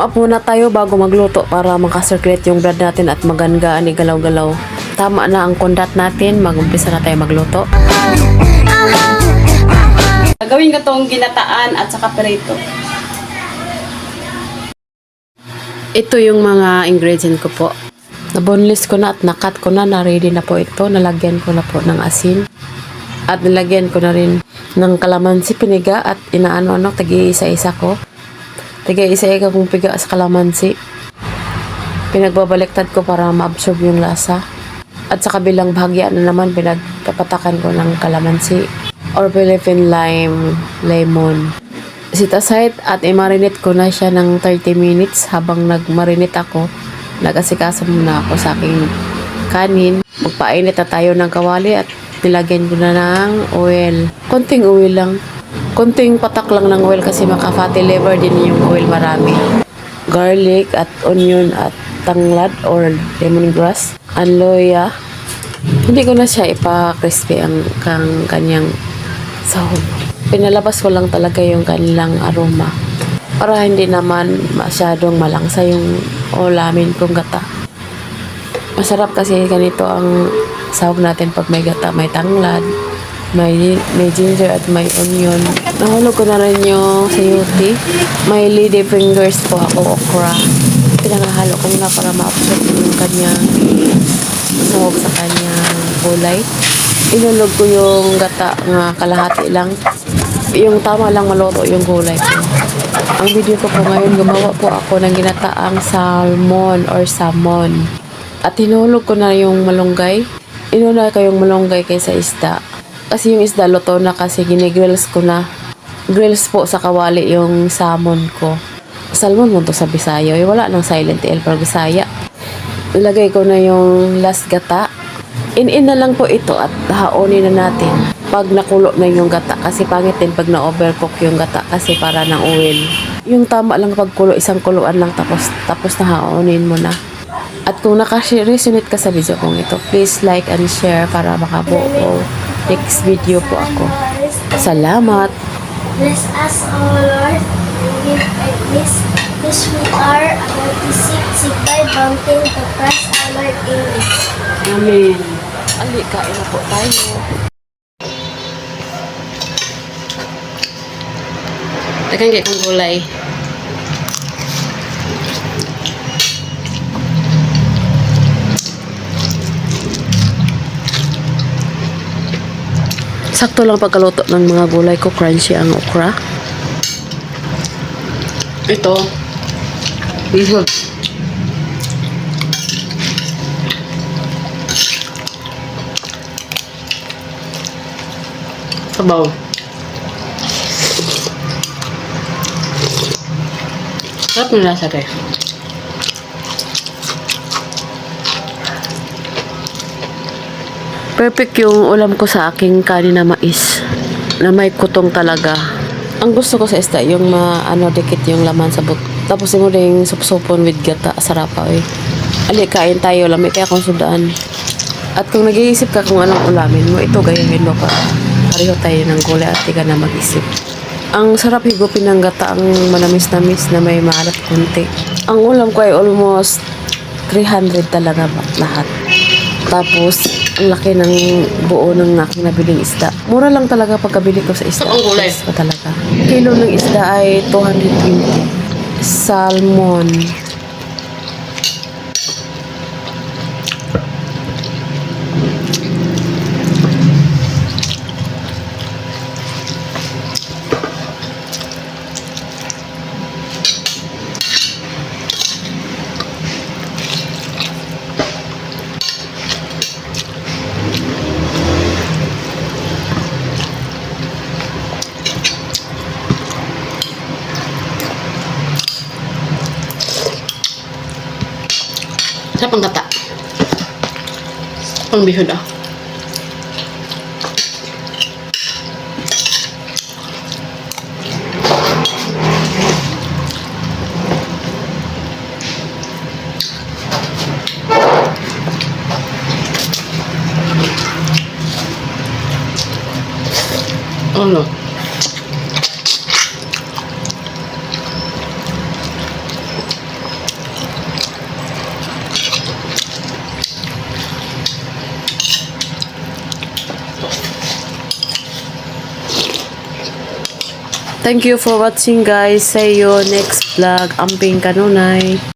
Warm up muna tayo bago magluto para makasirculate yung blood natin at maganggaan ni galaw-galaw. Tama na ang kundat natin, mag-umpisa na tayo magluto. Gagawin ko tong ginataan at saka perito. Ito yung mga ingredient ko po. Na-boneless ko na at nakat ko na, na-ready na po ito. Nalagyan ko na po ng asin. At nilagyan ko na rin ng kalamansi piniga at inaano-ano, tagi-isa-isa ko. Tagi-isa-isa kong piga sa kalamansi. Pinagbabaliktad ko para ma-absorb yung lasa. At sa kabilang bahagya na naman, pinagpapatakan ko ng kalamansi or Philippine lemon. Set aside at i-marinate ko na siya ng 30 minutes. Habang nag-marinate ako, nag-asikaso muna ako sa aking kanin. Magpainit na tayo ng kawali at nilagyan ko na ng oil. Konting oil lang. Konting patak lang ng oil kasi maka-fatty liver din yung oil marami. Garlic at onion at tanglad or lemongrass. Aloya. Hindi ko na siya ipa-crispy ang kanyang sahog. Pinalabas ko lang talaga yung kanilang aroma. Para hindi naman masyadong malangsa yung ulamin kong gata. Masarap kasi ganito ang sahog natin pag may gata, may tanglad, may ginger at may onion. Nahulog ko na rin yung sayote. May lady fingers po ako, okra. Pinangahalo ko na para ma-absorb yung kanyang sahog sa kanyang kulay. Inulog ko yung gata nga kalahati lang. Yung tama lang maluto yung gulay ko. Ang video ko po ngayon, gumawa po ako ng ginataang salmon or salmon. At hinulog ko na yung malunggay. Inuna ko yung malunggay kaysa isda. Kasi yung isda luto na kasi ginigrills ko na. Grills po sa kawali yung salmon ko. Salmon mo to sa Bisaya. Wala nang silent L para Bisaya. Ilagay ko na yung last gata. In na lang po ito at haonin na natin. Pag nakulo na yung gata. Kasi pangit din pag na-overcook yung gata kasi para ng oil. Yung tama lang pagkulo, isang kuluan lang tapos na haonin mo na. At kung naka-resonate ka sa video kong ito, please like and share para makabuo. Next video po ako. Salamat! Bless us, O Lord, and give at least this we are about to seek thy bounty to Christ our Lord. Amen. Amen. Ali, kain na po tayo. Dagan kayo kang gulay. Sakto lang pagkaluto ng mga gulay ko, crunchy ang okra. Ito. Bihog. Sabaw. Sarap na lasa tayo. Perfect yung ulam ko sa aking kanin na mais na may kutong talaga. Ang gusto ko sa isda yung dikit yung laman sa buto. Tapos mo ding supsupon with gata. Sarap pa eh. Ali, kain tayo. Lamig kaya kung sudaan. At kung nag-iisip ka kung anong ulamin mo, ito gayahin mo para pareho tayo ng gulay at di ka na mag-isip. Ang sarap higupin ng gata, ang manamis-namis na may maalat kunti. Ang ulam ko ay almost 300 talaga ba lahat. Tapos, ang laki ng buo ng aking nabiling isda. Mura lang talaga pagkabili ko sa isda. Ang gulay ko talaga. Kilo ng isda ay 220. Salmon. Sarap ang gata. Pang bihod ah. Ano? Thank you for watching guys. See you next vlog. Amping kanunay.